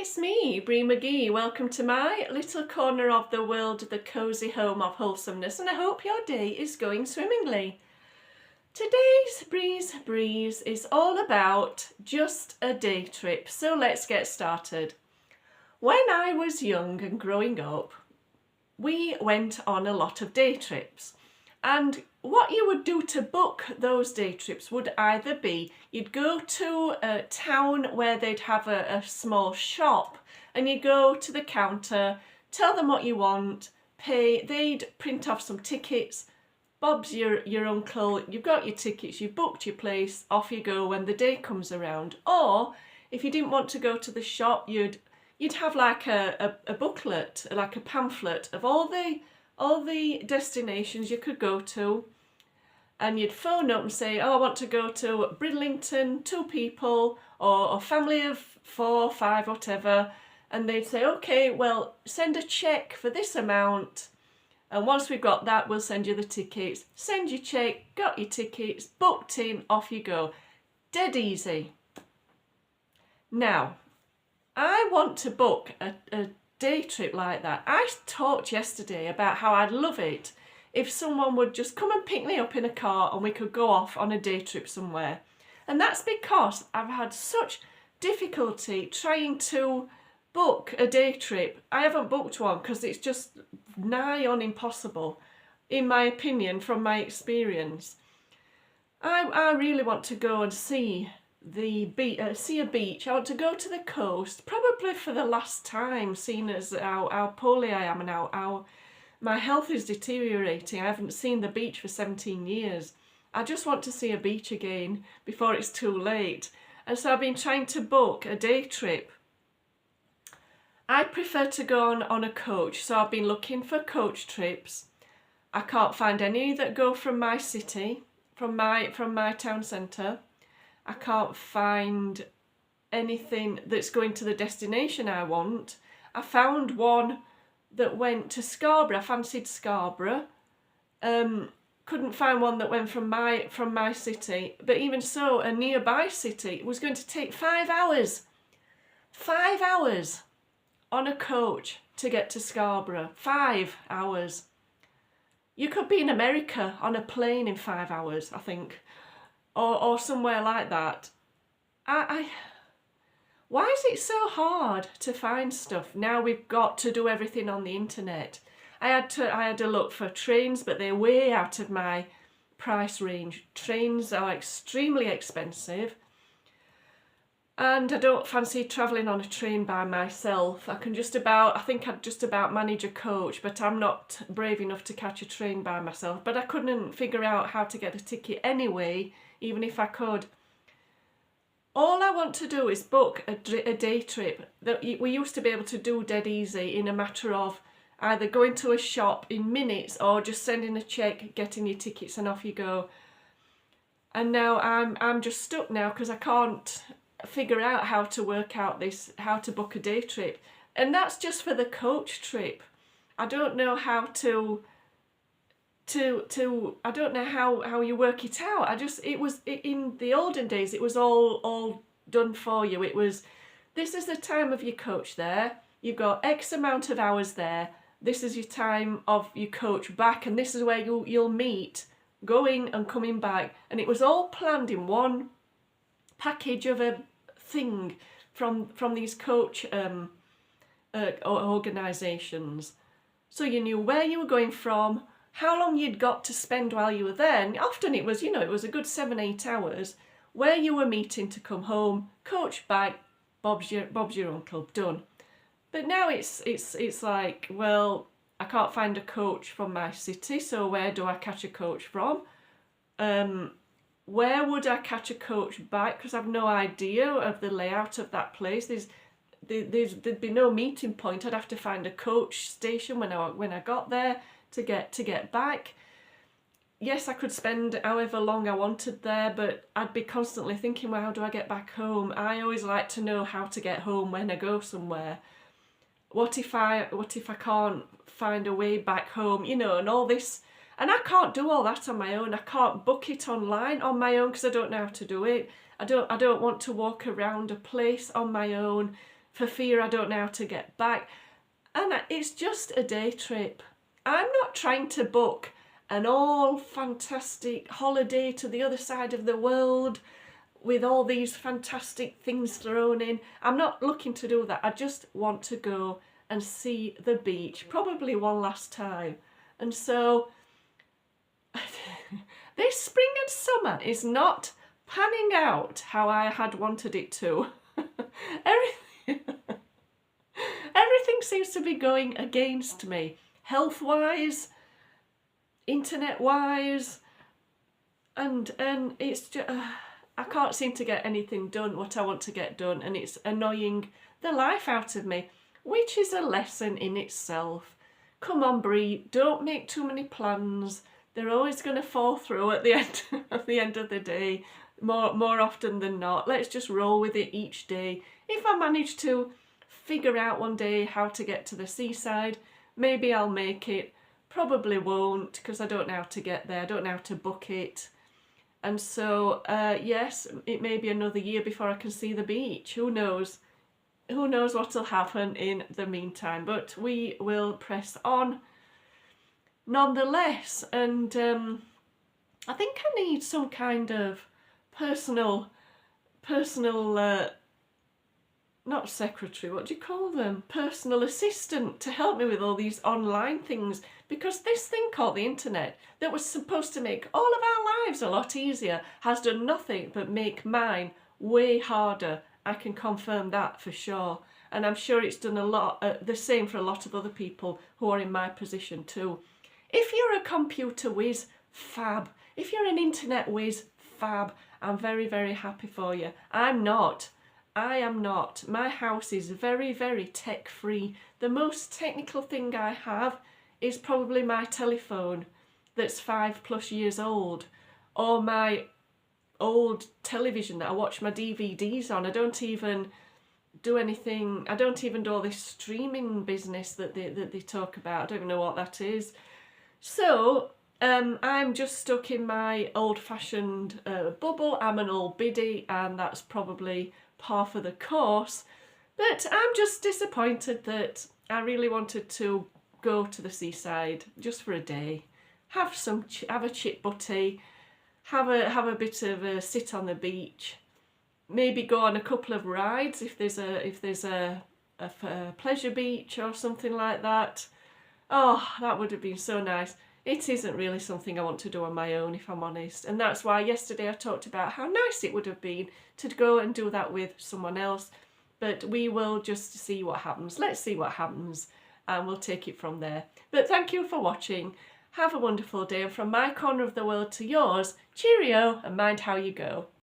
it's me, Bree McGee. Welcome to my little corner of the world, the cosy home of wholesomeness, and I hope your day is going swimmingly. Today's Bree's Breeze is all about just a day trip, so let's get started. When I was young and growing up, we went on a lot of day trips. And what you would do to book those day trips would either be you'd go to a town where they'd have a small shop and you go to the counter, tell them what you want, pay, they'd print off some tickets. Bob's your uncle, you've got your tickets, you've booked your place, off you go when the day comes around. Or if you didn't want to go to the shop, you'd have like a booklet, like a pamphlet of all the destinations you could go to, and you'd phone up and say, oh, I want to go to Bridlington, 2 people, or a family of 4, 5, whatever, and they'd say, okay, well, send a cheque for this amount, and once we've got that, we'll send you the tickets. Send your cheque, got your tickets, booked in, off you go. Dead easy. Now, I want to book a day trip like that. I talked yesterday about how I'd love it if someone would just come and pick me up in a car and we could go off on a day trip somewhere. And that's because I've had such difficulty trying to book a day trip. I haven't booked one because it's just nigh on impossible, in my opinion, from my experience. I really want to go and see see a beach. I want to go to the coast, probably for the last time, seeing as how poorly I am and how my health is deteriorating. I haven't seen the beach for 17 years. I just want to see a beach again before it's too late. And so I've been trying to book a day trip. I prefer to go on a coach, so I've been looking for coach trips. I can't find any that go from my city, from my town centre. I can't find anything that's going to the destination I want. I found one that went to Scarborough. I fancied Scarborough. Couldn't find one that went from my city. But even so, a nearby city was going to take 5 hours. 5 hours on a coach to get to Scarborough. 5 hours. You could be in America on a plane in 5 hours, I think. Or somewhere like that. Why is it so hard to find stuff? Now we've got to do everything on the internet. I had to look for trains, but they're way out of my price range. Trains are extremely expensive. And I don't fancy travelling on a train by myself. I think I'd just about manage a coach, but I'm not brave enough to catch a train by myself. But I couldn't figure out how to get a ticket anyway, even if I could. All I want to do is book a day trip. That we used to be able to do dead easy in a matter of either going to a shop in minutes or just sending a cheque, getting your tickets and off you go. And now I'm just stuck now because I can't figure out how to work out how to book a day trip. And that's just for the coach trip. I don't know how to I don't know how you work it out. In the olden days, it was all done for you. It was, this is the time of your coach there. You've got X amount of hours there. This is your time of your coach back, and this is where you'll meet, going and coming back. And it was all planned in one package of a thing from these coach organisations. So you knew where you were going from, how long you'd got to spend while you were there. And often it was a good 7-8 hours, where you were meeting to come home, coach back, Bob's your uncle, done. But now it's like, well, I can't find a coach from my city, so where do I catch a coach from? Where would I catch a coach back? Because I've no idea of the layout of that place. There'd be no meeting point. I'd have to find a coach station when I got there to get back. Yes, I could spend however long I wanted there, but I'd be constantly thinking, well, how do I get back home? I always like to know how to get home when I go somewhere. What if I can't find a way back home? And all this. And I can't do all that on my own. I can't book it online on my own because I don't know how to do it. I don't want to walk around a place on my own for fear I don't know how to get back. And it's just a day trip. I'm not trying to book an all fantastic holiday to the other side of the world with all these fantastic things thrown in. I'm not looking to do that. I just want to go and see the beach, probably one last time. And so this spring and summer is not panning out how I had wanted it to. Everything seems to be going against me, health-wise, internet-wise, and it's just, I can't seem to get anything done what I want to get done, and it's annoying the life out of me, which is a lesson in itself. Come on, Bree, don't make too many plans. They're always going to fall through at the end of the day, more often than not. Let's just roll with it each day. If I manage to figure out one day how to get to the seaside, maybe I'll make it. Probably won't, because I don't know how to get there. I don't know how to book it. And so, yes, it may be another year before I can see the beach. Who knows? Who knows what will happen in the meantime. But we will press on nonetheless. And I think I need some kind of personal, not secretary, what do you call them? Personal assistant to help me with all these online things, because this thing called the internet that was supposed to make all of our lives a lot easier has done nothing but make mine way harder. I can confirm that for sure. And I'm sure it's done a lot, the same for a lot of other people who are in my position too. If you're a computer whiz, fab. If you're an internet whiz, fab. I'm very, very happy for you. I'm not. I am not. My house is very, very tech free. The most technical thing I have is probably my telephone that's 5+ years old, or my old television that I watch my DVDs on. I don't even do anything. I don't even do all this streaming business that they talk about. I don't even know what that is. So I'm just stuck in my old-fashioned bubble. I'm an old biddy, and that's probably par for the course. But I'm just disappointed that I really wanted to go to the seaside just for a day, have a chip butty, have a bit of a sit on the beach, maybe go on a couple of rides if there's a pleasure beach or something like that. Oh, that would have been so nice. It isn't really something I want to do on my own, if I'm honest. And that's why yesterday I talked about how nice it would have been to go and do that with someone else. But we will just see what happens. Let's see what happens, and we'll take it from there. But thank you for watching. Have a wonderful day. And from my corner of the world to yours, cheerio and mind how you go.